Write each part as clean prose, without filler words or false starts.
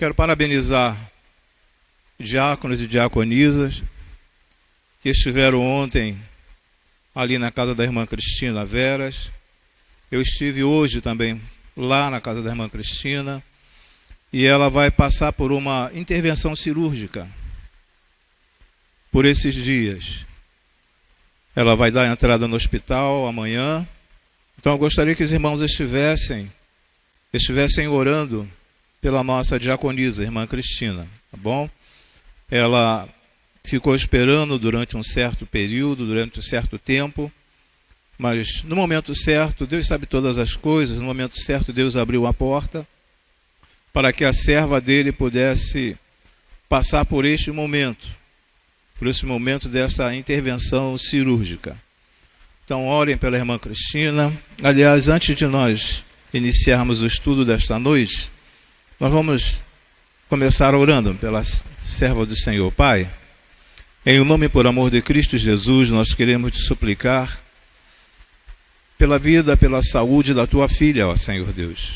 Quero parabenizar diáconos e diaconisas que estiveram ontem ali na casa da irmã Cristina Veras. Eu estive hoje também lá na casa da irmã Cristina e ela vai passar por uma intervenção cirúrgica por esses dias. Ela vai dar entrada no hospital amanhã. Então eu gostaria que os irmãos estivessem orando pela nossa diaconisa, irmã Cristina, tá bom? Ela ficou esperando durante um certo período, durante um certo tempo, mas no momento certo, Deus sabe todas as coisas, no momento certo Deus abriu a porta para que a serva dele pudesse passar por esse momento dessa intervenção cirúrgica. Então orem pela irmã Cristina. Aliás, antes de nós iniciarmos o estudo desta noite, nós vamos começar orando pela serva do Senhor. Pai, em nome e por amor de Cristo Jesus, nós queremos te suplicar pela vida, pela saúde da tua filha, ó Senhor Deus.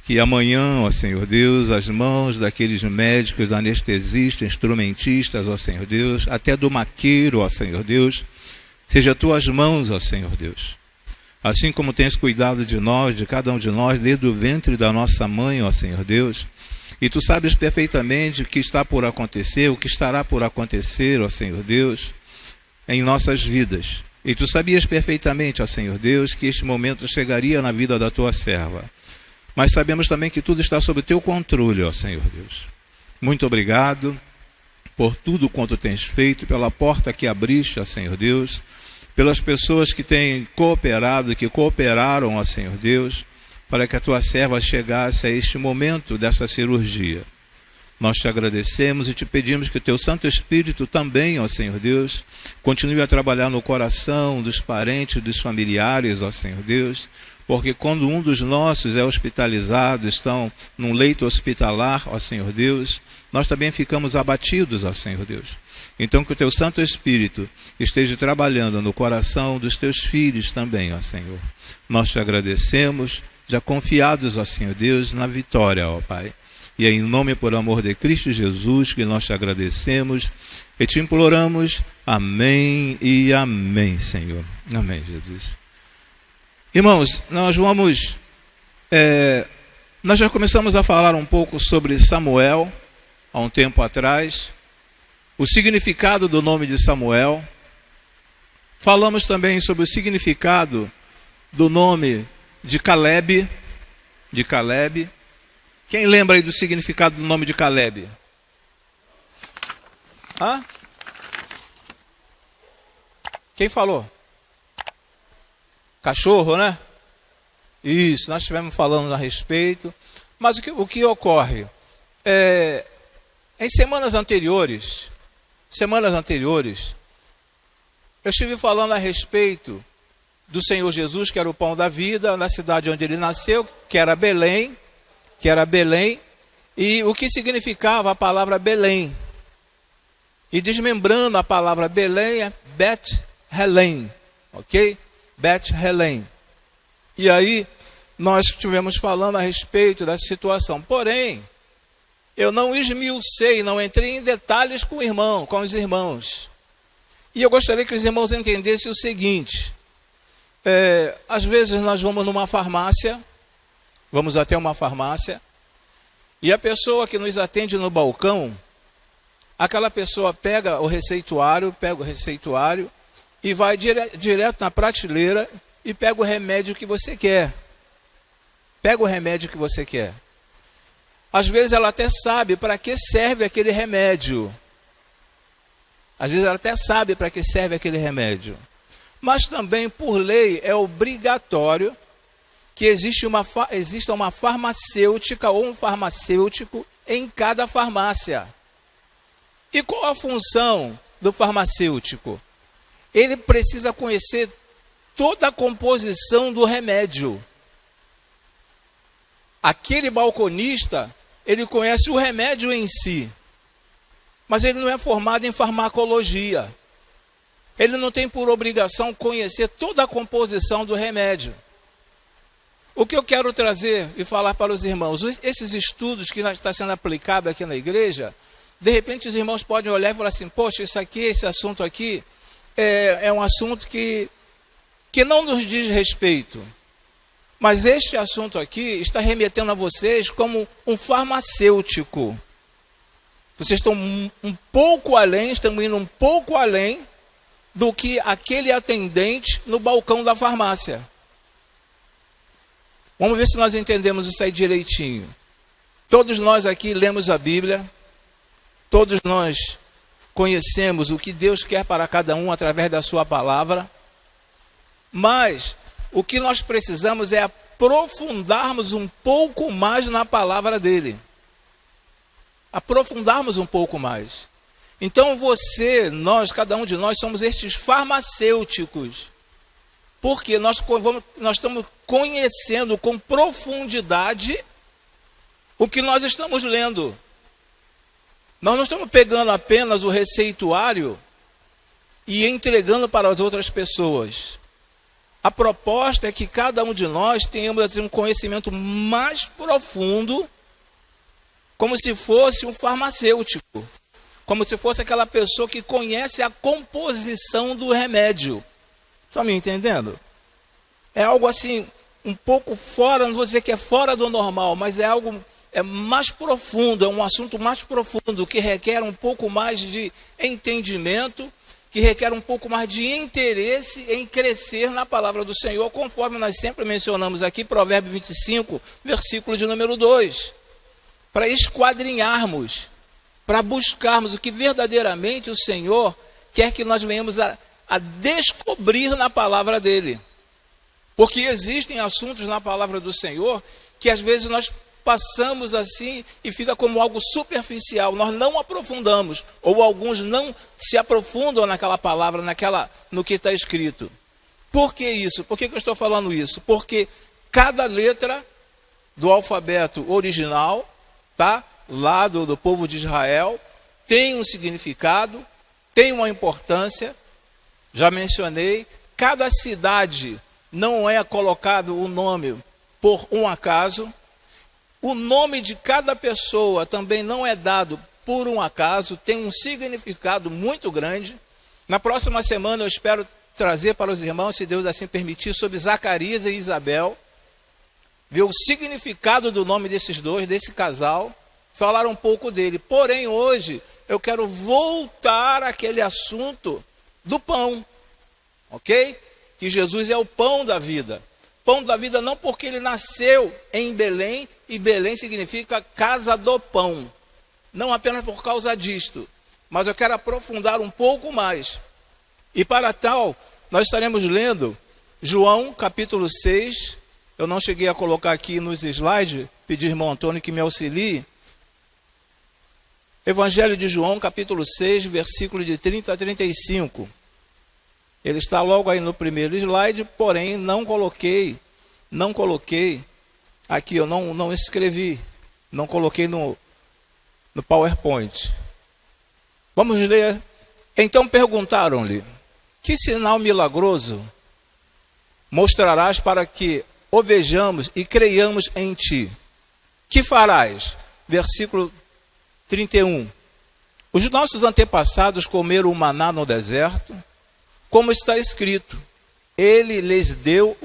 Que amanhã, ó Senhor Deus, as mãos daqueles médicos, anestesistas, instrumentistas, ó Senhor Deus, até do maqueiro, ó Senhor Deus, seja tuas mãos, ó Senhor Deus. Assim como tens cuidado de nós, de cada um de nós, desde o ventre da nossa mãe, ó Senhor Deus. E tu sabes perfeitamente o que está por acontecer, o que estará por acontecer, ó Senhor Deus, em nossas vidas. E tu sabias perfeitamente, ó Senhor Deus, que este momento chegaria na vida da tua serva. Mas sabemos também que tudo está sob o teu controle, ó Senhor Deus. Muito obrigado por tudo quanto tens feito, pela porta que abriste, ó Senhor Deus, pelas pessoas que têm cooperado, que cooperaram, ó Senhor Deus, para que a tua serva chegasse a este momento dessa cirurgia. Nós te agradecemos e te pedimos que o teu Santo Espírito também, ó Senhor Deus, continue a trabalhar no coração dos parentes, dos familiares, ó Senhor Deus, porque quando um dos nossos é hospitalizado, estão num leito hospitalar, ó Senhor Deus, nós também ficamos abatidos, ó Senhor Deus. Então que o teu Santo Espírito esteja trabalhando no coração dos teus filhos também, ó Senhor. Nós te agradecemos, já confiados, ó Senhor Deus, na vitória, ó Pai. E é em nome e por amor de Cristo Jesus que nós te agradecemos e te imploramos. Amém e amém, Senhor. Amém, Jesus. Irmãos, nós já começamos a falar um pouco sobre Samuel, há um tempo atrás, o significado do nome de Samuel. Falamos também sobre o significado do nome de Caleb. Quem lembra aí do significado do nome de Caleb? Hã? Quem falou? Cachorro, né? Isso, nós estivemos falando a respeito. Mas o que ocorre? Em semanas anteriores, eu estive falando a respeito do Senhor Jesus, que era o pão da vida, na cidade onde ele nasceu, que era Belém, e o que significava a palavra Belém. E desmembrando a palavra Belém é Bet-Helém, ok? Bet-Helém. E aí nós estivemos falando a respeito dessa situação. Porém, eu não esmiucei, não entrei em detalhes com os irmãos. E eu gostaria que os irmãos entendessem o seguinte. Às vezes nós vamos numa farmácia, vamos até uma farmácia, e a pessoa que nos atende no balcão, aquela pessoa pega o receituário e vai direto na prateleira e pega o remédio que você quer. Às vezes ela até sabe para que serve aquele remédio. Mas também, por lei, é obrigatório que exista uma farmacêutica ou um farmacêutico em cada farmácia. E qual a função do farmacêutico? Ele precisa conhecer toda a composição do remédio. Aquele balconista, ele conhece o remédio em si, mas ele não é formado em farmacologia. Ele não tem por obrigação conhecer toda a composição do remédio. O que eu quero trazer e falar para os irmãos, esses estudos que está sendo aplicado aqui na igreja, de repente os irmãos podem olhar e falar assim, poxa, esse assunto aqui é um assunto que não nos diz respeito. Mas este assunto aqui está remetendo a vocês como um farmacêutico. Vocês estão um pouco além, estão indo um pouco além do que aquele atendente no balcão da farmácia. Vamos ver se nós entendemos isso aí direitinho. Todos nós aqui lemos a Bíblia, todos nós conhecemos o que Deus quer para cada um através da sua palavra, mas o que nós precisamos é aprofundarmos um pouco mais na palavra dele. Aprofundarmos um pouco mais. Então você, nós, cada um de nós somos estes farmacêuticos. Porque nós estamos conhecendo com profundidade o que nós estamos lendo. Nós não estamos pegando apenas o receituário e entregando para as outras pessoas. A proposta é que cada um de nós tenhamos assim, um conhecimento mais profundo, como se fosse um farmacêutico, como se fosse aquela pessoa que conhece a composição do remédio. Estão me entendendo? É algo assim, um pouco fora, não vou dizer que é fora do normal, mas é algo mais profundo, é um assunto mais profundo, que requer um pouco mais de entendimento, que requer um pouco mais de interesse em crescer na palavra do Senhor, conforme nós sempre mencionamos aqui, Provérbios 25, versículo de número 2. Para esquadrinharmos, para buscarmos o que verdadeiramente o Senhor quer que nós venhamos a descobrir na palavra dele. Porque existem assuntos na palavra do Senhor que às vezes nós passamos assim e fica como algo superficial, nós não aprofundamos, ou alguns não se aprofundam naquela palavra, no que está escrito. Por que isso? Por que eu estou falando isso? Porque cada letra do alfabeto original, tá? Lá do povo de Israel, tem um significado, tem uma importância. Já mencionei, cada cidade não é colocado o nome por um acaso. O nome de cada pessoa também não é dado por um acaso, tem um significado muito grande. Na próxima semana eu espero trazer para os irmãos, se Deus assim permitir, sobre Zacarias e Isabel, ver o significado do nome desses dois, desse casal, falar um pouco dele. Porém, hoje eu quero voltar àquele assunto do pão, ok? Que Jesus é o pão da vida. Pão da vida não porque ele nasceu em Belém, e Belém significa casa do pão. Não apenas por causa disto, mas eu quero aprofundar um pouco mais. E para tal, nós estaremos lendo João capítulo 6. Eu não cheguei a colocar aqui nos slides, pedi ao irmão Antônio que me auxilie. Evangelho de João, capítulo 6, versículo de 30 a 35. Ele está logo aí no primeiro slide, porém não coloquei aqui, eu não escrevi, não coloquei no PowerPoint. Vamos ler. Então perguntaram-lhe, que sinal milagroso mostrarás para que o vejamos e creiamos em ti? Que farás? Versículo 31. Os nossos antepassados comeram o maná no deserto, como está escrito, ele lhes deu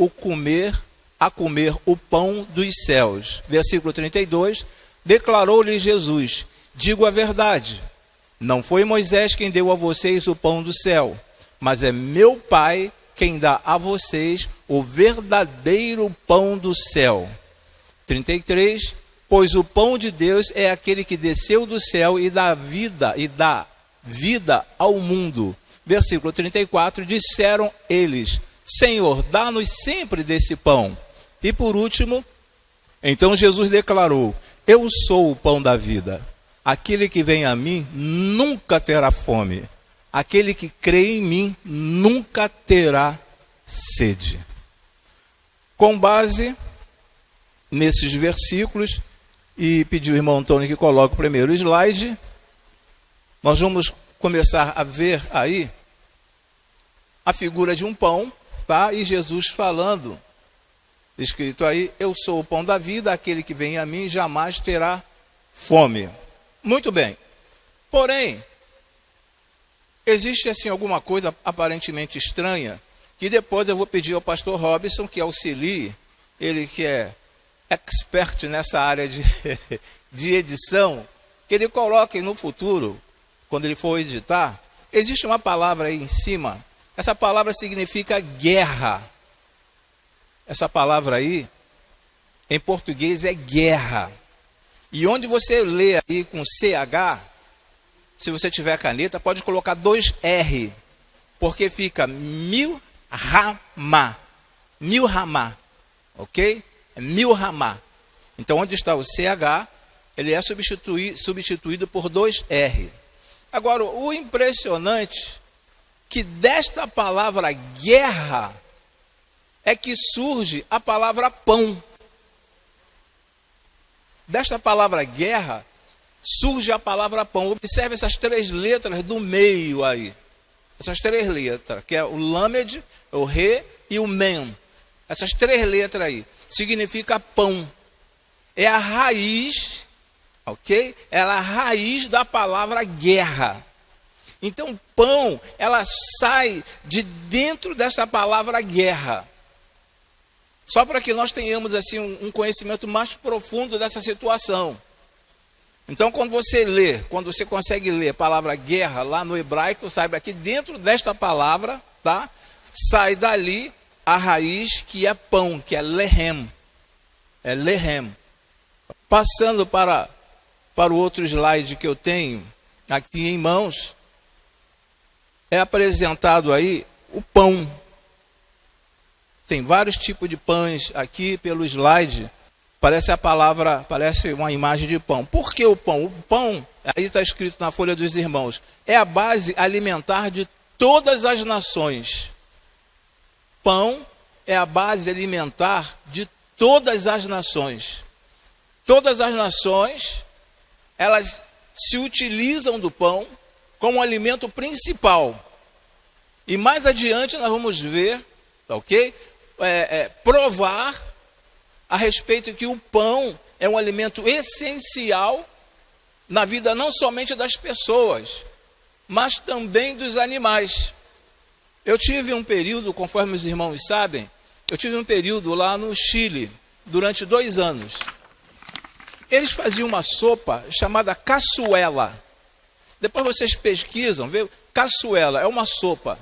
a comer o pão dos céus. Versículo 32, declarou-lhe Jesus, digo a verdade, não foi Moisés quem deu a vocês o pão do céu, mas é meu Pai quem dá a vocês o verdadeiro pão do céu. 33, pois o pão de Deus é aquele que desceu do céu e dá vida ao mundo. Versículo 34, disseram eles, Senhor, dá-nos sempre desse pão. E por último, então Jesus declarou, eu sou o pão da vida. Aquele que vem a mim nunca terá fome. Aquele que crê em mim nunca terá sede. Com base nesses versículos, e pedir ao irmão Antônio que coloque o primeiro slide, nós vamos começar a ver aí a figura de um pão, tá? E Jesus falando escrito aí: eu sou o pão da vida, aquele que vem a mim jamais terá fome. Muito bem. Porém, existe assim alguma coisa aparentemente estranha, que depois eu vou pedir ao pastor Robson que auxilie, ele que é expert nessa área de edição, que ele coloque no futuro, quando ele for editar. Existe uma palavra aí em cima, essa palavra significa guerra. Essa palavra aí, em português, é guerra. E onde você lê aí com CH, se você tiver caneta, pode colocar 2R, porque fica Milhamá. Milhamá, ok? É Milhamá. Então, onde está o CH, ele é substituído por 2R. Agora, o impressionante que desta palavra guerra é que surge a palavra pão. Desta palavra guerra surge a palavra pão. Observe essas 3 letras do meio aí. Essas 3 letras, que é o lamed, o re e o men. Essas 3 letras aí significa pão. É a raiz, ok? Ela é a raiz da palavra guerra. Então, pão, ela sai de dentro dessa palavra guerra. Só para que nós tenhamos assim um conhecimento mais profundo dessa situação. Então, quando você consegue ler a palavra guerra lá no hebraico, saiba que dentro desta palavra, tá? Sai dali a raiz que é pão, que é lehem. É lehem. Passando para o outro slide que eu tenho aqui em mãos, é apresentado aí o pão. Tem vários tipos de pães aqui pelo slide. Parece uma imagem de pão. Por que o pão? O pão, aí está escrito na Folha dos Irmãos, é a base alimentar de todas as nações. Pão é a base alimentar de todas as nações. Todas as nações, elas se utilizam do pão como alimento principal. E mais adiante nós vamos ver, ok? Provar a respeito que o pão é um alimento essencial na vida não somente das pessoas, mas também dos animais. Eu tive um período, conforme os irmãos sabem, eu tive um período lá no Chile, durante 2 anos. Eles faziam uma sopa chamada caçuela. Depois vocês pesquisam, vê? Caçuela é uma sopa.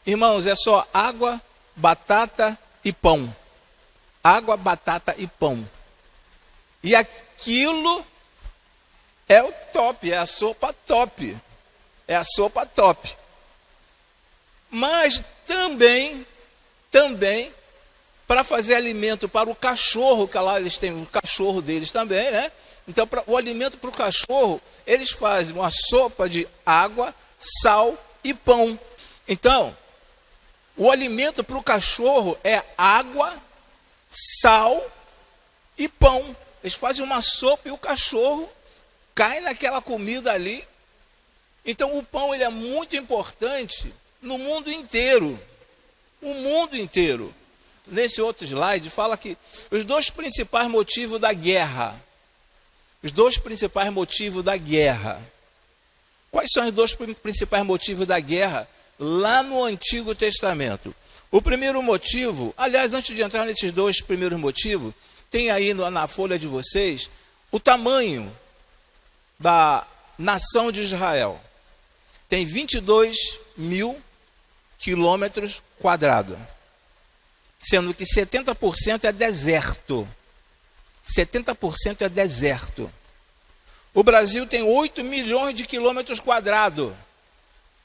Irmãos, é só água, batata e pão. Água, batata e pão. E aquilo é o top, é a sopa top. É a sopa top. Mas também, para fazer alimento para o cachorro, que lá eles têm o cachorro deles também, né? Então, o alimento para o cachorro, eles fazem uma sopa de água, sal e pão. Então, o alimento para o cachorro é água, sal e pão. Eles fazem uma sopa e o cachorro cai naquela comida ali. Então, o pão ele é muito importante no mundo inteiro. O mundo inteiro. Nesse outro slide, fala que os 2 principais motivos da guerra. Os 2 principais motivos da guerra. Quais são os 2 principais motivos da guerra lá no Antigo Testamento? O primeiro motivo, aliás, antes de entrar nesses 2 primeiros motivos, tem aí na folha de vocês o tamanho da nação de Israel. Tem 22 mil quilômetros quadrados. Sendo que 70% é deserto. 70% é deserto. O Brasil tem 8 milhões de quilômetros quadrados.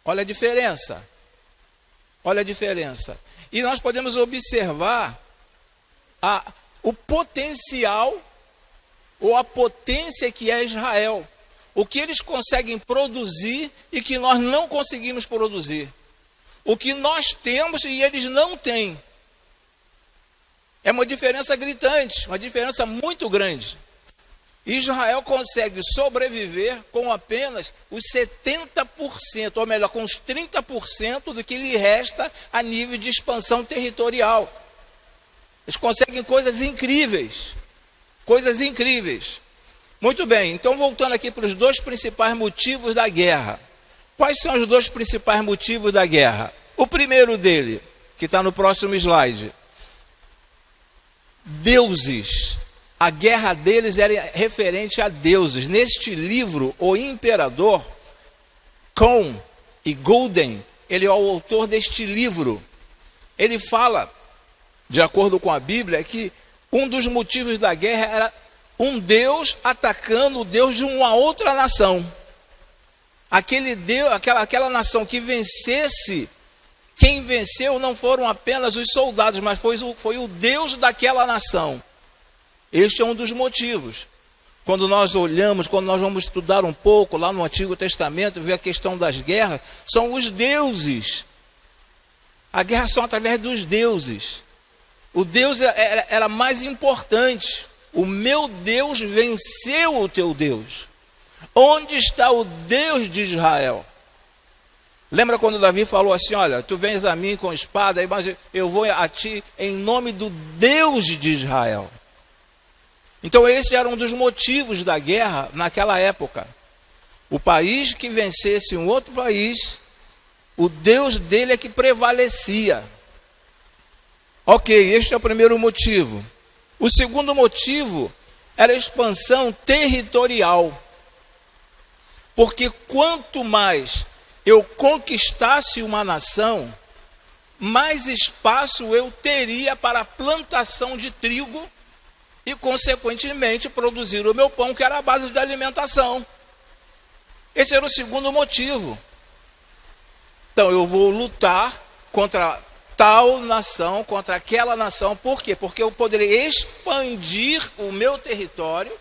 Olha a diferença. Olha a diferença. E nós podemos observar o potencial ou a potência que é Israel. O que eles conseguem produzir e que nós não conseguimos produzir. O que nós temos e eles não têm. É uma diferença gritante, uma diferença muito grande. Israel consegue sobreviver com apenas os 70%, ou melhor, com os 30% do que lhe resta a nível de expansão territorial. Eles conseguem coisas incríveis. Coisas incríveis. Muito bem, então voltando aqui para os dois principais motivos da guerra. Quais são os dois principais motivos da guerra? O primeiro dele, que está no próximo slide. Deuses. A guerra deles era referente a deuses. Neste livro, o imperador, Cohn e Golden, ele é o autor deste livro. Ele fala, de acordo com a Bíblia, que um dos motivos da guerra era um Deus atacando o Deus de uma outra nação. Aquele Deus, aquela nação que vencesse, quem venceu não foram apenas os soldados, mas foi o Deus daquela nação. Este é um dos motivos. Quando nós olhamos, quando nós vamos estudar um pouco lá no Antigo Testamento, ver a questão das guerras, são os deuses. A guerra são através dos deuses. O Deus era mais importante. O meu Deus venceu o teu Deus. Onde está o Deus de Israel? Lembra quando Davi falou assim, olha, tu vens a mim com espada, mas eu vou a ti em nome do Deus de Israel. Então esse era um dos motivos da guerra naquela época. O país que vencesse um outro país, o Deus dele é que prevalecia. Ok, este é o primeiro motivo. O segundo motivo era a expansão territorial. Porque quanto mais eu conquistasse uma nação, mais espaço eu teria para a plantação de trigo e, consequentemente, produzir o meu pão, que era a base de alimentação. Esse era o segundo motivo. Então, eu vou lutar contra tal nação, contra aquela nação. Por quê? Porque eu poderia expandir o meu território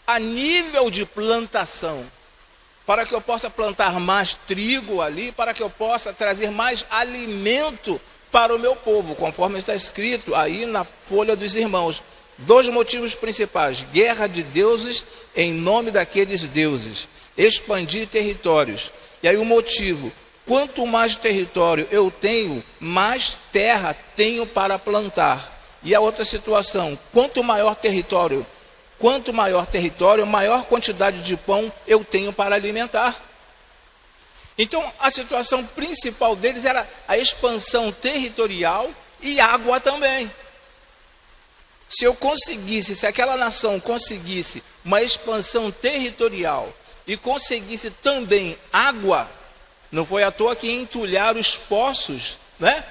a nível de plantação, para que eu possa plantar mais trigo ali, para que eu possa trazer mais alimento para o meu povo, conforme está escrito aí na folha dos irmãos. Dois motivos principais: guerra de deuses em nome daqueles deuses, expandir territórios. E aí o motivo: quanto mais território eu tenho, mais terra tenho para plantar. E a outra situação: quanto maior território, maior quantidade de pão eu tenho para alimentar. Então, a situação principal deles era a expansão territorial e água também. Se aquela nação conseguisse uma expansão territorial e conseguisse também água, não foi à toa que entulharam os poços, né?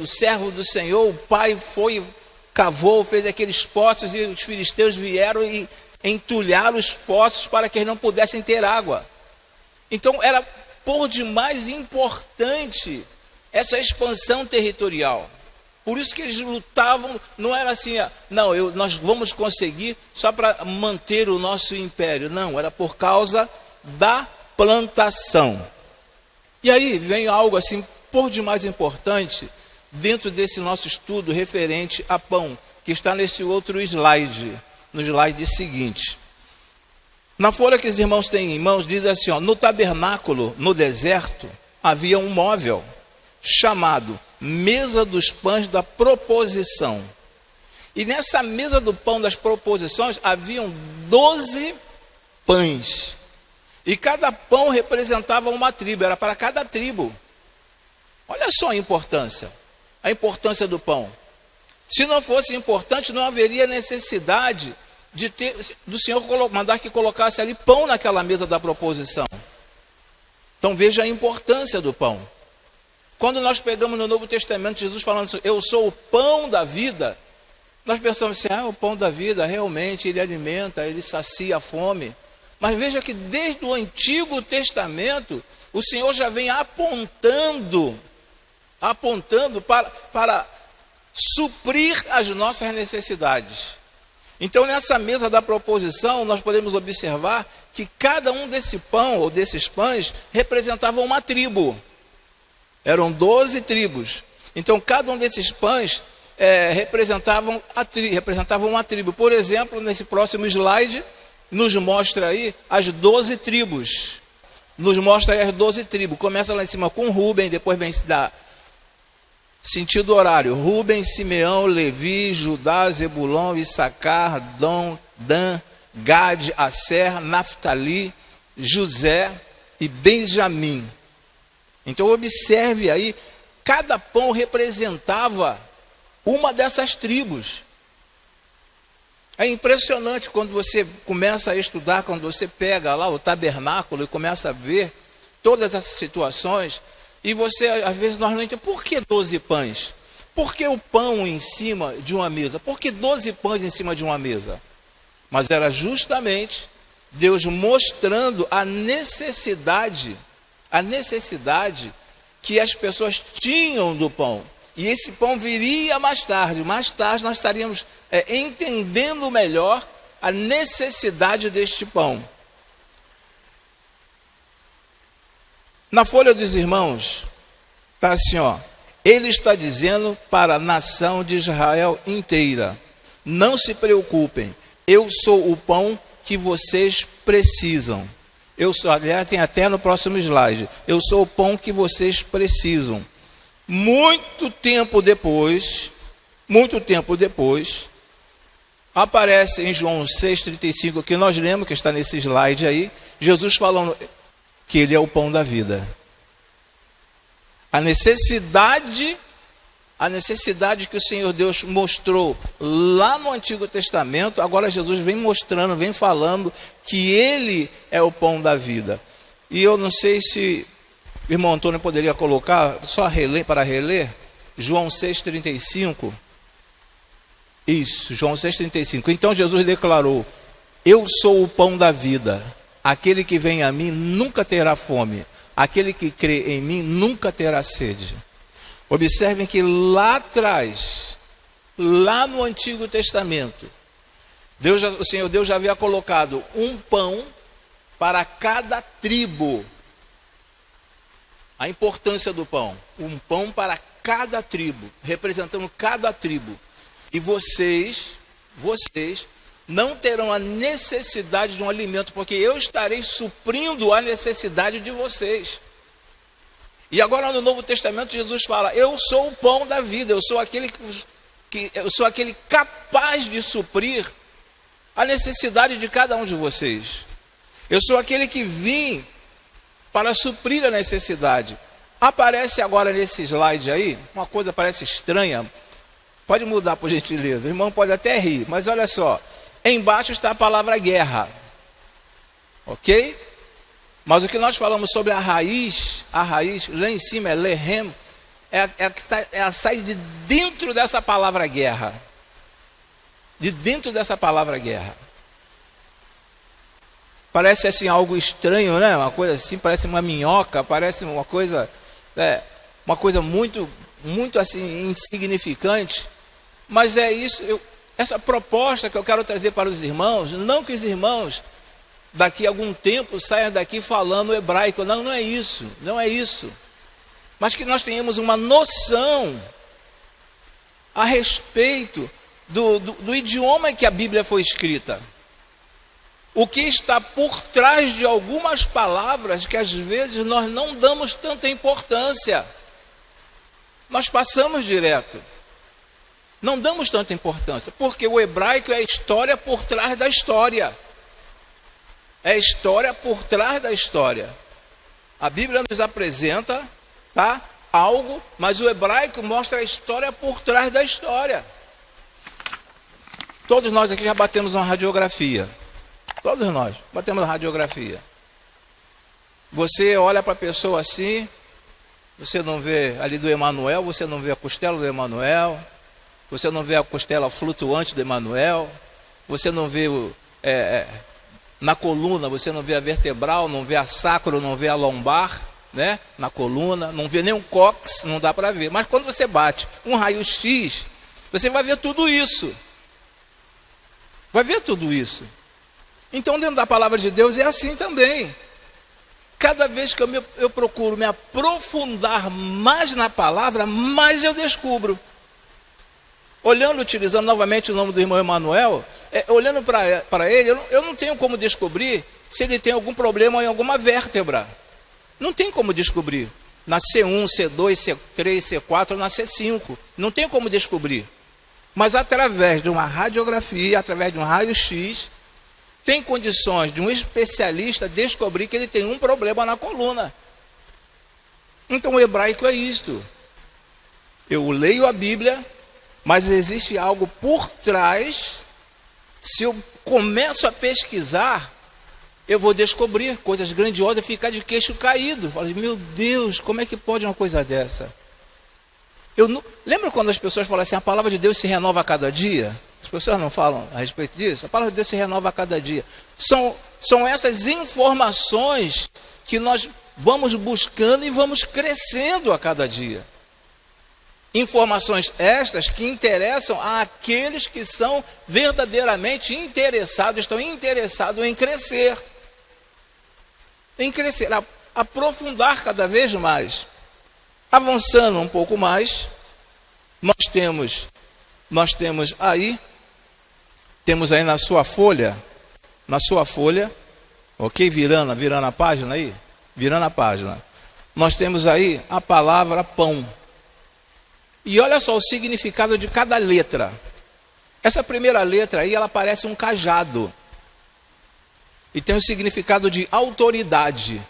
O servo do Senhor, o pai cavou, fez aqueles poços, e os filisteus vieram e entulharam os poços para que eles não pudessem ter água. Então era por demais importante essa expansão territorial. Por isso que eles lutavam, não era assim, nós vamos conseguir só para manter o nosso império. Não, era por causa da plantação. E aí vem algo assim, por demais importante, dentro desse nosso estudo referente a pão, que está nesse outro slide, no slide seguinte. Na folha que os irmãos têm em mãos, diz assim, no tabernáculo, no deserto, havia um móvel chamado mesa dos pães da proposição. E nessa mesa do pão das proposições haviam 12 pães. E cada pão representava uma tribo, era para cada tribo. Olha só a importância do pão. Se não fosse importante, não haveria necessidade do Senhor mandar que colocasse ali pão naquela mesa da proposição. Então veja a importância do pão. Quando nós pegamos no Novo Testamento Jesus falando assim, eu sou o pão da vida, nós pensamos assim, o pão da vida realmente ele alimenta, ele sacia a fome. Mas veja que desde o Antigo Testamento o Senhor já vem apontando para suprir as nossas necessidades. Então nessa mesa da proposição nós podemos observar que cada um desse pão ou desses pães representava uma tribo. Eram 12 tribos. Então cada um desses pães representavam uma tribo. Por exemplo, nesse próximo slide nos mostra aí as 12 tribos. Nos mostra aí as 12 tribos. Começa lá em cima com Rúben, depois vem Sentido horário: Rubens, Simeão, Levi, Judá, Zebulão, Issacar, Dan, Gade, Asser, Naftali, José e Benjamim. Então observe aí, cada pão representava uma dessas tribos. É impressionante quando você começa a estudar, quando você pega lá o tabernáculo e começa a ver todas essas situações, e você, às vezes, nós não entendemos, por que 12 pães? Por que o pão em cima de uma mesa? Por que 12 pães em cima de uma mesa? Mas era justamente Deus mostrando a necessidade que as pessoas tinham do pão. E esse pão viria mais tarde. Mais tarde nós estaríamos entendendo melhor a necessidade deste pão. Na folha dos irmãos, está assim, ele está dizendo para a nação de Israel inteira: não se preocupem, eu sou o pão que vocês precisam. Eu sou, aliás, tem até no próximo slide, eu sou o pão que vocês precisam. Muito tempo depois, aparece em João 6,35, que nós lemos, que está nesse slide aí, Jesus falando que ele é o pão da vida. A necessidade que o Senhor Deus mostrou lá no Antigo Testamento, agora Jesus vem mostrando, vem falando que ele é o pão da vida. E eu não sei se o irmão Antônio poderia colocar, só para reler, João 6,35. Isso, João 6,35. Então Jesus declarou: eu sou o pão da vida. Aquele que vem a mim nunca terá fome. Aquele que crê em mim nunca terá sede. Observem que lá atrás, lá no Antigo Testamento, o Senhor Deus já havia colocado um pão para cada tribo. A importância do pão. Um pão para cada tribo, representando cada tribo. E vocês não terão a necessidade de um alimento, porque eu estarei suprindo a necessidade de vocês. E agora no Novo Testamento Jesus fala: eu sou o pão da vida, eu sou aquele capaz de suprir a necessidade de cada um de vocês. Eu sou aquele que vim para suprir a necessidade. Aparece agora nesse slide aí, uma coisa parece estranha. Pode mudar, por gentileza. O irmão pode até rir, mas olha só. Embaixo está a palavra guerra. Ok? Mas o que nós falamos sobre a raiz, lá em cima é lehem, ela sai de dentro dessa palavra guerra. De dentro dessa palavra guerra. Parece assim algo estranho, né? Uma coisa assim, parece uma minhoca, parece uma coisa muito, muito assim insignificante. Mas é isso, essa proposta que eu quero trazer para os irmãos, não que os irmãos daqui a algum tempo saiam daqui falando hebraico, não é isso. Mas que nós tenhamos uma noção a respeito do idioma em que a Bíblia foi escrita. O que está por trás de algumas palavras que às vezes nós não damos tanta importância. Nós passamos direto. Não damos tanta importância, porque o hebraico é a história por trás da história. É a história por trás da história. A Bíblia nos apresenta, algo, mas o hebraico mostra a história por trás da história. Todos nós aqui já batemos uma radiografia. Todos nós batemos uma radiografia. Você olha para a pessoa assim, você não vê ali do Emanuel, você não vê a costela do Emanuel, você não vê a costela flutuante do Emanuel, você não vê na coluna, você não vê a vertebral, não vê a sacro, não vê a lombar, né? Na coluna, não vê nem o cóccix, não dá para ver. Mas quando você bate um raio-x, você vai ver tudo isso. Vai ver tudo isso. Então, dentro da palavra de Deus é assim também. Cada vez que eu procuro me aprofundar mais na palavra, mais eu descubro. Olhando, utilizando novamente o nome do irmão Emanuel, olhando para ele, eu não tenho como descobrir se ele tem algum problema em alguma vértebra. Não tem como descobrir. na C1, C2, C3, C4 ou na C5. Não tem como descobrir. Mas através de uma radiografia, através de um raio-x, tem condições de um especialista descobrir que ele tem um problema na coluna. Então o hebraico é isto. Eu leio a Bíblia, mas existe algo por trás. Se eu começo a pesquisar, eu vou descobrir coisas grandiosas e ficar de queixo caído. Falo, meu Deus, como é que pode uma coisa dessa? Lembra quando as pessoas falam assim, a palavra de Deus se renova a cada dia? As pessoas não falam a respeito disso? A palavra de Deus se renova a cada dia. São essas informações que nós vamos buscando e vamos crescendo a cada dia. Informações estas que interessam àqueles que são verdadeiramente interessados, estão interessados em crescer. Em crescer, aprofundar cada vez mais. Avançando um pouco mais, nós temos aí na sua folha, ok? Virando a página aí, virando a página. Nós temos aí a palavra pão. E olha só o significado de cada letra. Essa primeira letra aí, ela parece um cajado. E tem o significado de autoridade.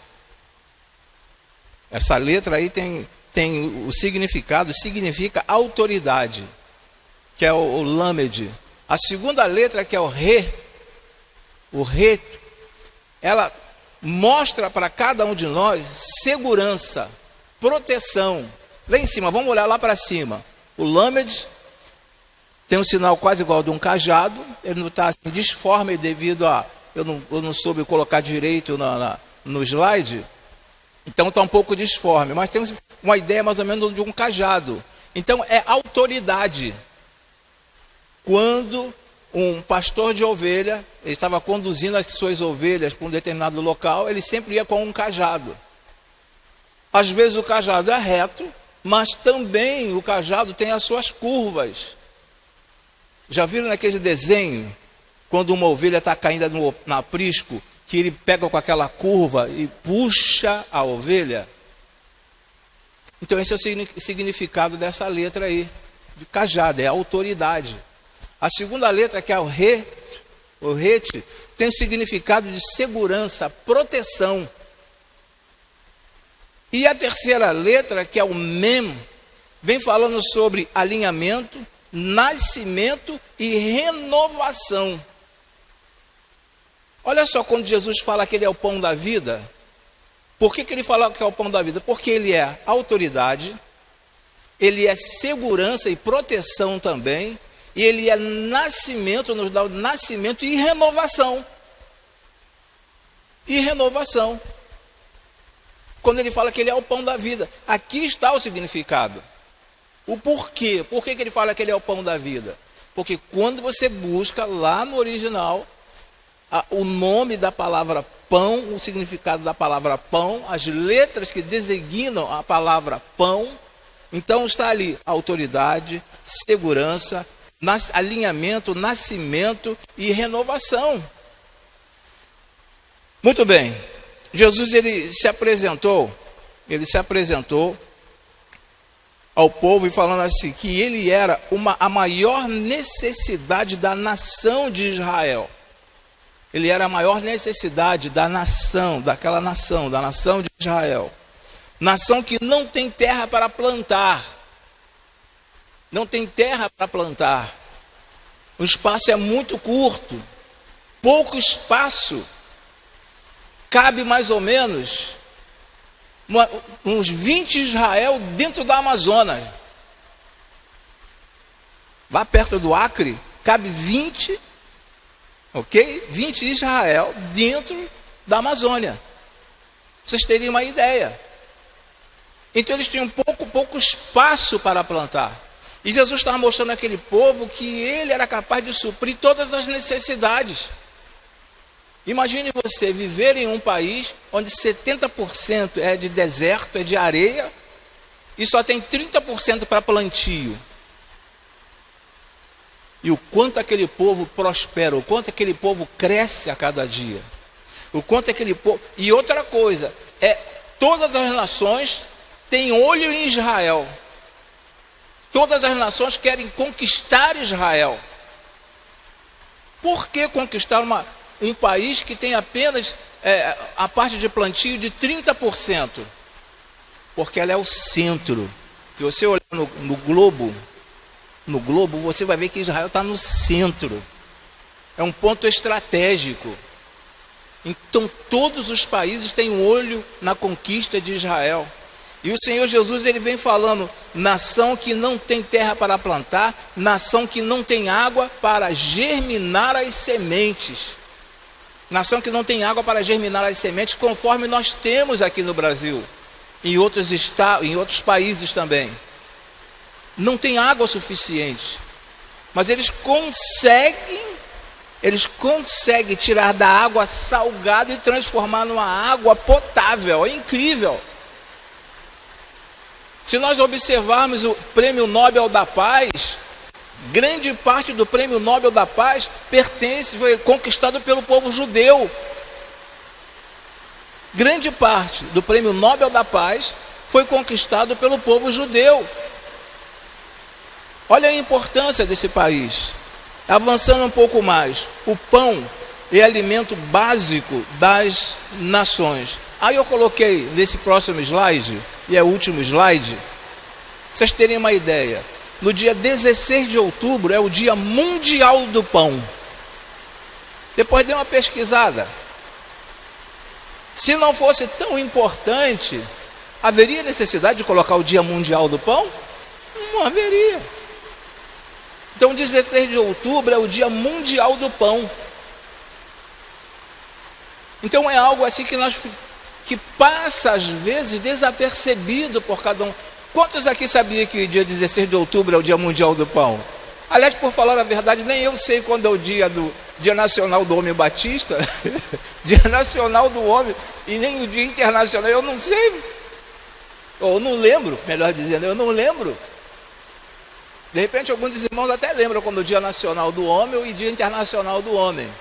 Essa letra aí tem o significado, significa autoridade, que é o lamed. A segunda letra, que é o re, ela mostra para cada um de nós segurança, proteção. Lá em cima, vamos olhar lá para cima. O lamed tem um sinal quase igual de um cajado. Ele não está assim, disforme devido a... Eu não soube colocar direito no slide. Então está um pouco disforme. Mas tem uma ideia mais ou menos de um cajado. Então é autoridade. Quando um pastor de ovelha, ele estava conduzindo as suas ovelhas para um determinado local, ele sempre ia com um cajado. Às vezes o cajado é reto, mas também o cajado tem as suas curvas. Já viram naquele desenho, quando uma ovelha está caindo no aprisco, que ele pega com aquela curva e puxa a ovelha? Então esse é o significado dessa letra aí, de cajado, é autoridade. A segunda letra, que é o rete, tem o significado de segurança, proteção. E a terceira letra, que é o mem, vem falando sobre alinhamento, nascimento e renovação. Olha só, quando Jesus fala que ele é o pão da vida, por que ele fala que é o pão da vida? Porque ele é autoridade, ele é segurança e proteção também, e ele é nascimento, nos dá o nascimento e renovação. E renovação. Quando ele fala que ele é o pão da vida, aqui está o significado. O porquê? Por que ele fala que ele é o pão da vida? Porque quando você busca lá no original, o nome da palavra pão, o significado da palavra pão, as letras que designam a palavra pão, então está ali autoridade, segurança, alinhamento, nascimento e renovação. Muito bem. Jesus ele se apresentou ao povo e falando assim, que ele era a maior necessidade da nação de Israel. Ele era a maior necessidade da nação, da nação de Israel. Nação que não tem terra para plantar. Não tem terra para plantar. O espaço é muito curto. Pouco espaço. Cabe mais ou menos uns 20 Israel dentro da Amazônia. Lá perto do Acre, cabe 20, ok? 20 Israel dentro da Amazônia. Vocês teriam uma ideia. Então eles tinham pouco espaço para plantar. E Jesus estava mostrando àquele povo que ele era capaz de suprir todas as necessidades. Imagine você viver em um país onde 70% é de deserto, é de areia, e só tem 30% para plantio. E o quanto aquele povo prospera, o quanto aquele povo cresce a cada dia. O quanto aquele povo... E outra coisa, todas as nações tem olho em Israel. Todas as nações querem conquistar Israel. Por que conquistar um país que tem apenas a parte de plantio de 30%? Porque ela é o centro. Se você olhar no globo, você vai ver que Israel está no centro. É um ponto estratégico. Então todos os países têm um olho na conquista de Israel. E o Senhor Jesus, ele vem falando: nação que não tem terra para plantar, nação que não tem água para germinar as sementes. Nação que não tem água para germinar as sementes, conforme nós temos aqui no Brasil, em outros estados, em outros países também. Não tem água suficiente, mas eles conseguem tirar da água salgada e transformar numa água potável. É incrível. Se nós observarmos o Prêmio Nobel da Paz, grande parte do Prêmio Nobel da Paz foi conquistado pelo povo judeu. Grande parte do Prêmio Nobel da Paz foi conquistado pelo povo judeu. Olha a importância desse país. Avançando um pouco mais, o pão é alimento básico das nações. Aí eu coloquei nesse próximo slide, e é o último slide, pra vocês terem uma ideia. No dia 16 de outubro é o Dia Mundial do Pão. Depois dê uma pesquisada. Se não fosse tão importante, haveria necessidade de colocar o Dia Mundial do Pão? Não haveria. Então 16 de outubro é o Dia Mundial do Pão. Então é algo assim que passa às vezes desapercebido por cada um. Quantos aqui sabiam que o dia 16 de outubro é o Dia Mundial do Pão? Aliás, por falar a verdade, nem eu sei quando é o Dia Nacional do Homem Batista, Dia Nacional do Homem, e nem o Dia Internacional, eu não sei, ou não lembro, melhor dizendo, eu não lembro. De repente alguns dos irmãos até lembram quando o Dia Nacional do Homem e Dia Internacional do Homem.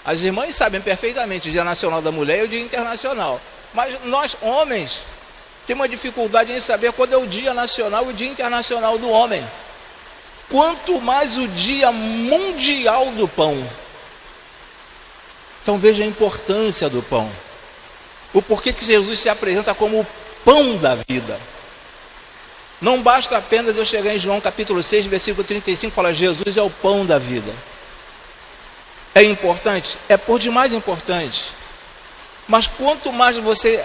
As irmãs sabem perfeitamente o Dia Nacional da Mulher e o Dia Internacional. Mas nós, homens, temos uma dificuldade em saber quando é o Dia Nacional e o Dia Internacional do Homem. Quanto mais o Dia Mundial do Pão. Então veja a importância do pão. O porquê que Jesus se apresenta como o pão da vida. Não basta apenas eu chegar em João capítulo 6, versículo 35 e falar: Jesus é o pão da vida. É importante? É por demais importante. Mas quanto mais você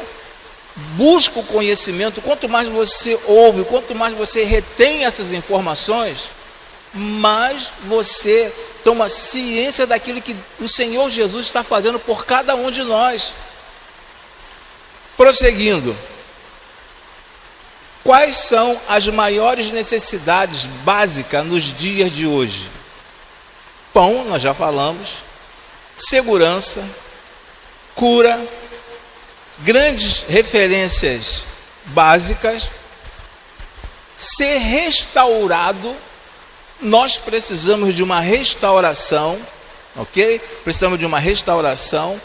busca o conhecimento, quanto mais você ouve, quanto mais você retém essas informações, mais você toma ciência daquilo que o Senhor Jesus está fazendo por cada um de nós. Prosseguindo. Quais são as maiores necessidades básicas nos dias de hoje? Pão, nós já falamos. Segurança, cura, grandes referências básicas. Ser restaurado, nós precisamos de uma restauração, ok? Precisamos de uma restauração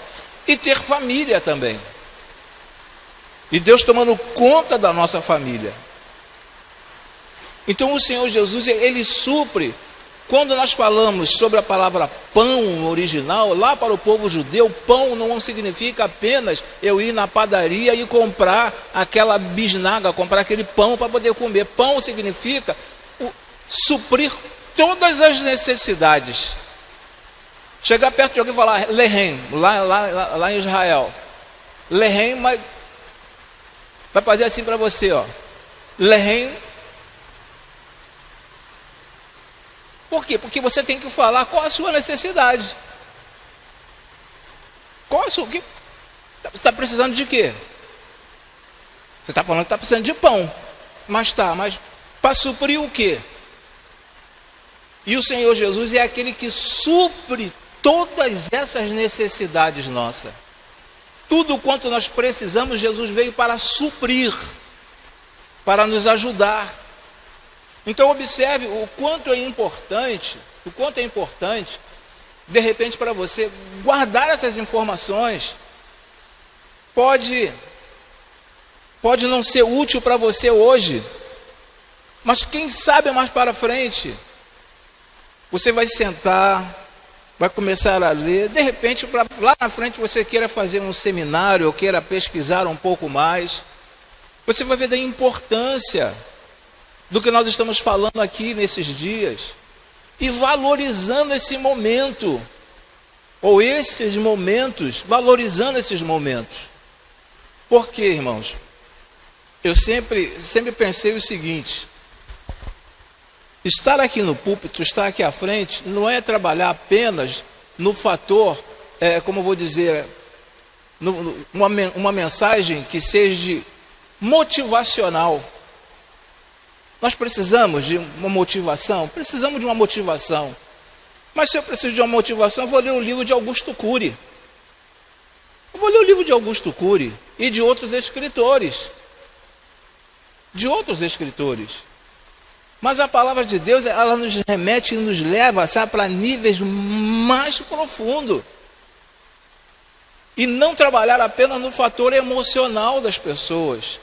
e ter família também. E Deus tomando conta da nossa família. Então o Senhor Jesus, ele supre. Quando nós falamos sobre a palavra pão no original, lá para o povo judeu, pão não significa apenas eu ir na padaria e comprar aquela bisnaga, comprar aquele pão para poder comer. Pão significa suprir todas as necessidades. Chegar perto de alguém e falar lehem, lá em Israel. Lehem vai fazer assim para você, ó. Lehem. Por quê? Porque você tem que falar qual a sua necessidade. Qual a sua? Você está precisando de quê? Você está falando que está precisando de pão. Mas para suprir o quê? E o Senhor Jesus é aquele que supre todas essas necessidades nossas. Tudo quanto nós precisamos, Jesus veio para suprir, para nos ajudar. Então observe o quanto é importante, de repente para você guardar essas informações. Pode Pode não ser útil para você hoje, mas quem sabe mais para frente, você vai sentar, vai começar a ler, de repente lá na frente você queira fazer um seminário, ou queira pesquisar um pouco mais, você vai ver da importância do que nós estamos falando aqui nesses dias, e valorizando esse momento, ou esses momentos, valorizando esses momentos. Por quê, irmãos? Eu sempre pensei o seguinte: estar aqui no púlpito, estar aqui à frente, não é trabalhar apenas no fator, como eu vou dizer, uma mensagem que seja motivacional. Nós precisamos de uma motivação? Precisamos de uma motivação. Mas se eu preciso de uma motivação, eu vou ler o livro de Augusto Cury. Eu vou ler o livro de Augusto Cury e de outros escritores. Mas a palavra de Deus, ela nos remete e nos leva, sabe, para níveis mais profundos. E não trabalhar apenas no fator emocional das pessoas.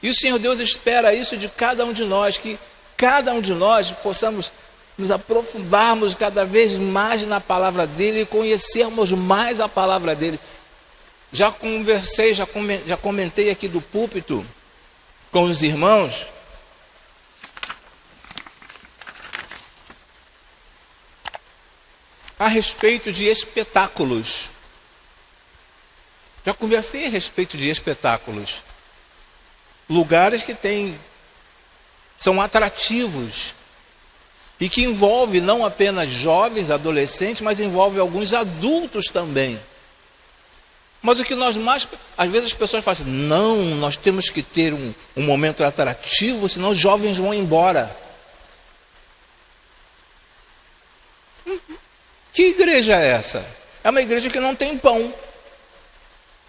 E o Senhor Deus espera isso de cada um de nós, que cada um de nós possamos nos aprofundarmos cada vez mais na palavra dele e conhecermos mais a palavra dele. Já conversei, já comentei aqui do púlpito com os irmãos a respeito de espetáculos. Já conversei a respeito de espetáculos. Lugares que são atrativos e que envolve não apenas jovens, adolescentes, mas envolve alguns adultos também. Mas o que nós mais... Às vezes as pessoas falam assim: não, nós temos que ter um momento atrativo, senão os jovens vão embora. Que igreja é essa? É uma igreja que não tem pão,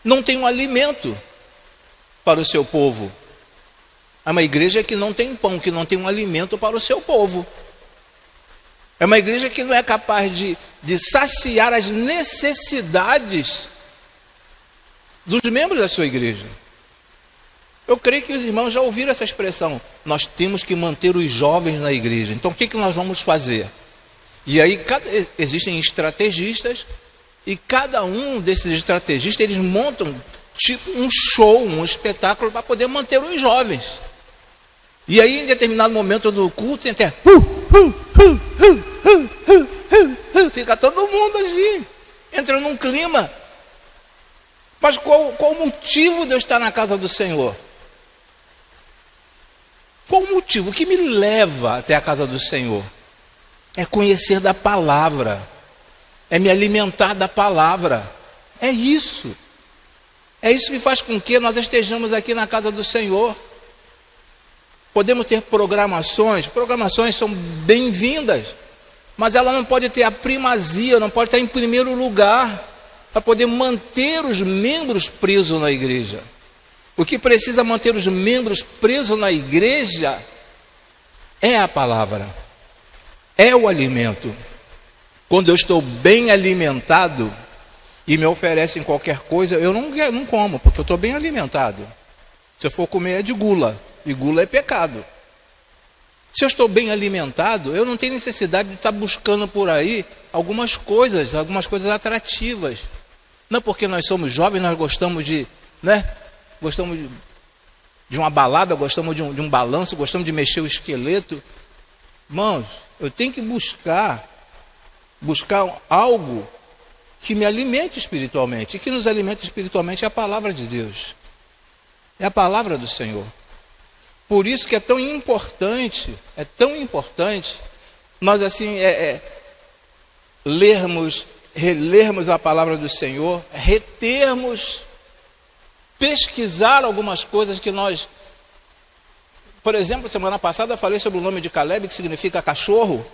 não tem um alimento para o seu povo. É uma igreja que não tem pão, que não tem um alimento para o seu povo. É uma igreja que não é capaz de saciar as necessidades dos membros da sua igreja. Eu creio que os irmãos já ouviram essa expressão: nós temos que manter os jovens na igreja. Então o que nós vamos fazer? E aí existem estrategistas, e cada um desses estrategistas, eles montam tipo um show, um espetáculo para poder manter os jovens. E aí, em determinado momento do culto, tem até fica todo mundo assim, entra num clima. Mas qual o motivo de eu estar na casa do Senhor? Qual o motivo? O que me leva até a casa do Senhor? É conhecer da palavra, é me alimentar da palavra. É isso que faz com que nós estejamos aqui na casa do Senhor. Podemos ter programações são bem-vindas, mas ela não pode ter a primazia, não pode estar em primeiro lugar, para poder manter os membros presos na igreja. O que precisa manter os membros presos na igreja é a palavra, é o alimento. Quando eu estou bem alimentado e me oferecem qualquer coisa, eu não como, porque eu estou bem alimentado. Se eu for comer é de gula, e gula é pecado. Se eu estou bem alimentado, eu não tenho necessidade de estar buscando por aí algumas coisas atrativas. Não porque nós somos jovens, nós gostamos gostamos de uma balada, gostamos de um balanço, gostamos de mexer o esqueleto. Irmãos, eu tenho que buscar algo que me alimente espiritualmente. E que nos alimenta espiritualmente é a palavra de Deus. É a palavra do Senhor. Por isso que é tão importante nós assim relermos a palavra do Senhor, retermos, pesquisar algumas coisas que nós... Por exemplo, semana passada eu falei sobre o nome de Caleb, que significa cachorro.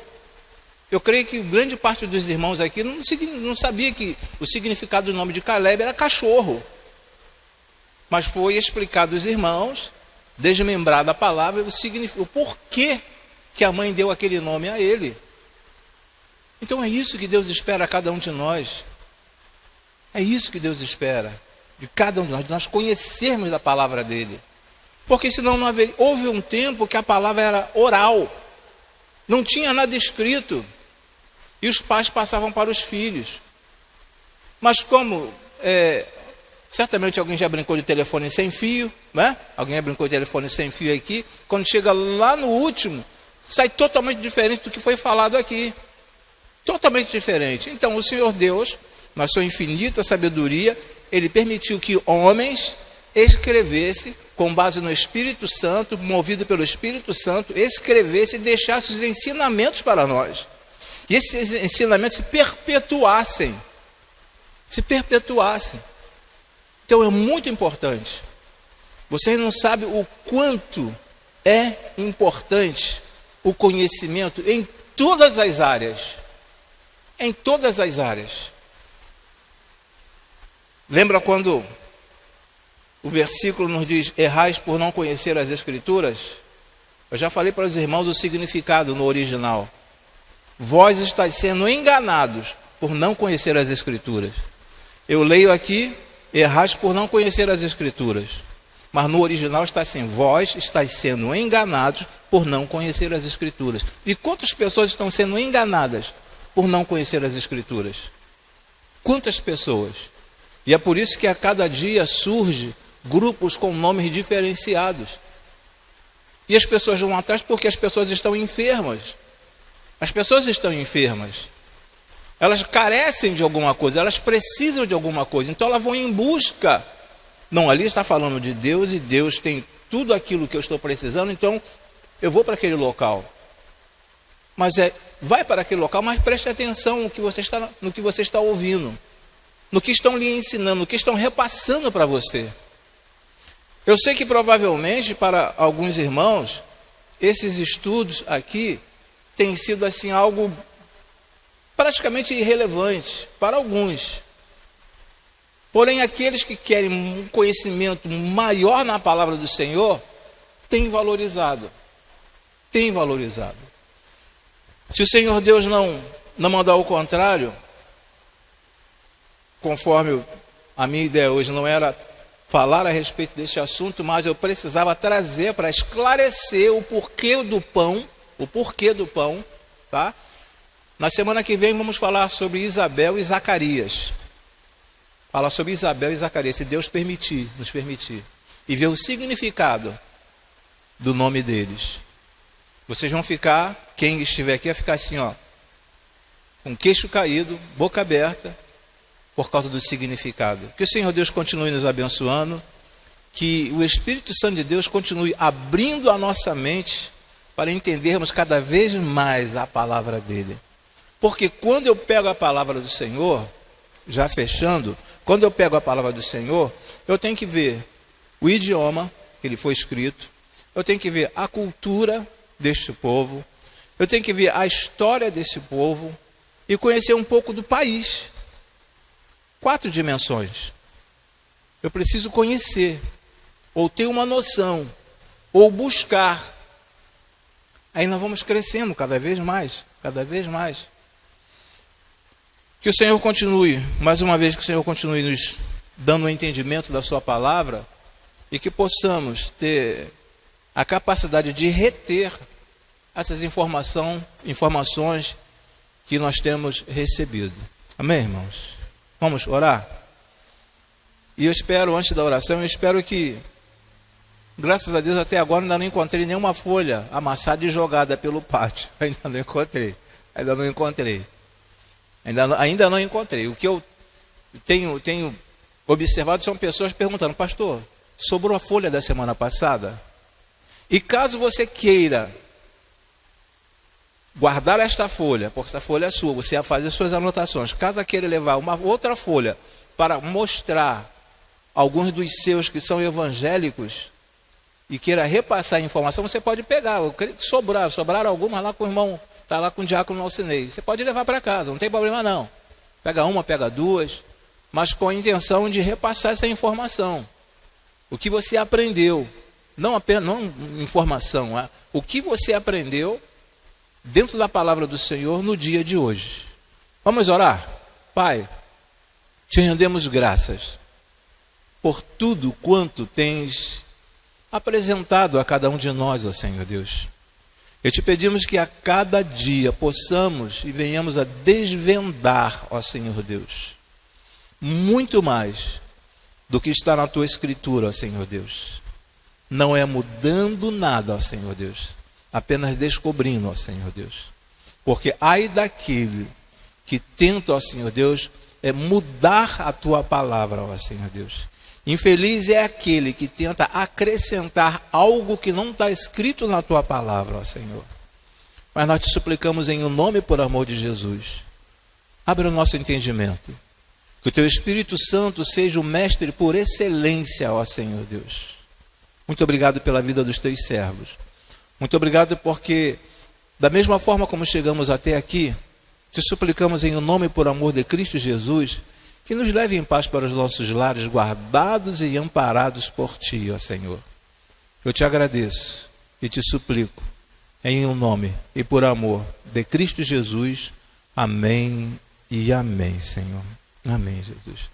Eu creio que grande parte dos irmãos aqui não sabia que o significado do nome de Caleb era cachorro. Mas foi explicado aos irmãos, desmembrada a palavra, o porquê que a mãe deu aquele nome a ele. Então é isso que Deus espera a cada um de nós. É isso que Deus espera. de cada um de nós conhecermos a palavra dele. Porque senão não haveria. Houve um tempo que a palavra era oral, não tinha nada escrito, e os pais passavam para os filhos. Mas como certamente alguém já brincou de telefone sem fio, né? Alguém já brincou de telefone sem fio aqui. Quando chega lá no último, sai totalmente diferente do que foi falado aqui. Totalmente diferente. Então o Senhor Deus, na sua infinita sabedoria, Ele permitiu que homens escrevessem, com base no Espírito Santo, movido pelo Espírito Santo, escrevesse e deixasse os ensinamentos para nós. E esses ensinamentos se perpetuassem. Se perpetuassem. Então é muito importante. Vocês não sabem o quanto é importante o conhecimento em todas as áreas. Em todas as áreas. Lembra quando o versículo nos diz: errais por não conhecer as Escrituras? Eu já falei para os irmãos o significado no original. Vós estáis sendo enganados por não conhecer as Escrituras. Eu leio aqui: errais por não conhecer as Escrituras. Mas no original está assim: vós estáis sendo enganados por não conhecer as Escrituras. E quantas pessoas estão sendo enganadas por não conhecer as Escrituras? Quantas pessoas? E é por isso que a cada dia surge grupos com nomes diferenciados. E as pessoas vão atrás porque as pessoas estão enfermas. As pessoas estão enfermas. Elas carecem de alguma coisa, elas precisam de alguma coisa. Então elas vão em busca. Não, ali está falando de Deus e Deus tem tudo aquilo que eu estou precisando, então eu vou para aquele local. Mas vai para aquele local, mas preste atenção no que você está ouvindo, no que estão lhe ensinando, no que estão repassando para você. Eu sei que provavelmente para alguns irmãos, esses estudos aqui têm sido assim algo praticamente irrelevante para alguns. Porém, aqueles que querem um conhecimento maior na palavra do Senhor, têm valorizado. Têm valorizado. Se o Senhor Deus não mandar o contrário, conforme a minha ideia hoje não era falar a respeito deste assunto, mas eu precisava trazer para esclarecer o porquê do pão, tá? Na semana que vem vamos falar sobre Isabel e Zacarias. Falar sobre Isabel e Zacarias, se Deus nos permitir. E ver o significado do nome deles. Vocês vão ficar, quem estiver aqui vai ficar assim, ó, com o queixo caído, boca aberta, por causa do significado. Que o Senhor Deus continue nos abençoando, que o Espírito Santo de Deus continue abrindo a nossa mente para entendermos cada vez mais a palavra dele. Porque quando eu pego a palavra do Senhor, já fechando, quando eu pego a palavra do Senhor, eu tenho que ver o idioma que ele foi escrito, eu tenho que ver a cultura deste povo, eu tenho que ver a história desse povo e conhecer um pouco do país. 4 dimensões. Eu preciso conhecer, ou ter uma noção, ou buscar. Aí nós vamos crescendo cada vez mais, cada vez mais. Que o Senhor continue, mais uma vez, que o Senhor continue nos dando o entendimento da sua palavra e que possamos ter a capacidade de reter essas informações que nós temos recebido. Amém, irmãos? Vamos orar? E eu espero, antes da oração, eu espero que, graças a Deus, até agora ainda não encontrei nenhuma folha amassada e jogada pelo pátio. Ainda não encontrei. Ainda não encontrei. O que eu tenho observado são pessoas perguntando: pastor, sobrou a folha da semana passada? E caso você queira guardar esta folha, porque essa folha é sua, você vai fazer suas anotações. Caso queira levar uma outra folha para mostrar alguns dos seus que são evangélicos e queira repassar a informação, você pode pegar. Eu creio que sobraram algumas lá com o irmão, está lá com o diácono Alcinei. Você pode levar para casa, não tem problema não. Pega uma, pega duas, mas com a intenção de repassar essa informação. O que você aprendeu, não informação, o que você aprendeu dentro da palavra do Senhor no dia de hoje. Vamos orar? Pai, te rendemos graças por tudo quanto tens apresentado a cada um de nós, ó Senhor Deus. E te pedimos que a cada dia possamos e venhamos a desvendar, ó Senhor Deus, muito mais do que está na tua escritura, ó Senhor Deus. Não é mudando nada, ó Senhor Deus, apenas descobrindo, ó Senhor Deus. Porque ai daquele que tenta, ó Senhor Deus, é mudar a tua palavra, ó Senhor Deus. Infeliz é aquele que tenta acrescentar algo que não está escrito na tua palavra, ó Senhor. Mas nós te suplicamos em um nome por amor de Jesus. Abre o nosso entendimento. Que o teu Espírito Santo seja o mestre por excelência, ó Senhor Deus. Muito obrigado pela vida dos teus servos. Muito obrigado porque, da mesma forma como chegamos até aqui, te suplicamos em um nome por amor de Cristo Jesus, que nos leve em paz para os nossos lares, guardados e amparados por ti, ó Senhor. Eu te agradeço e te suplico, em um nome e por amor de Cristo Jesus. Amém e amém, Senhor. Amém, Jesus.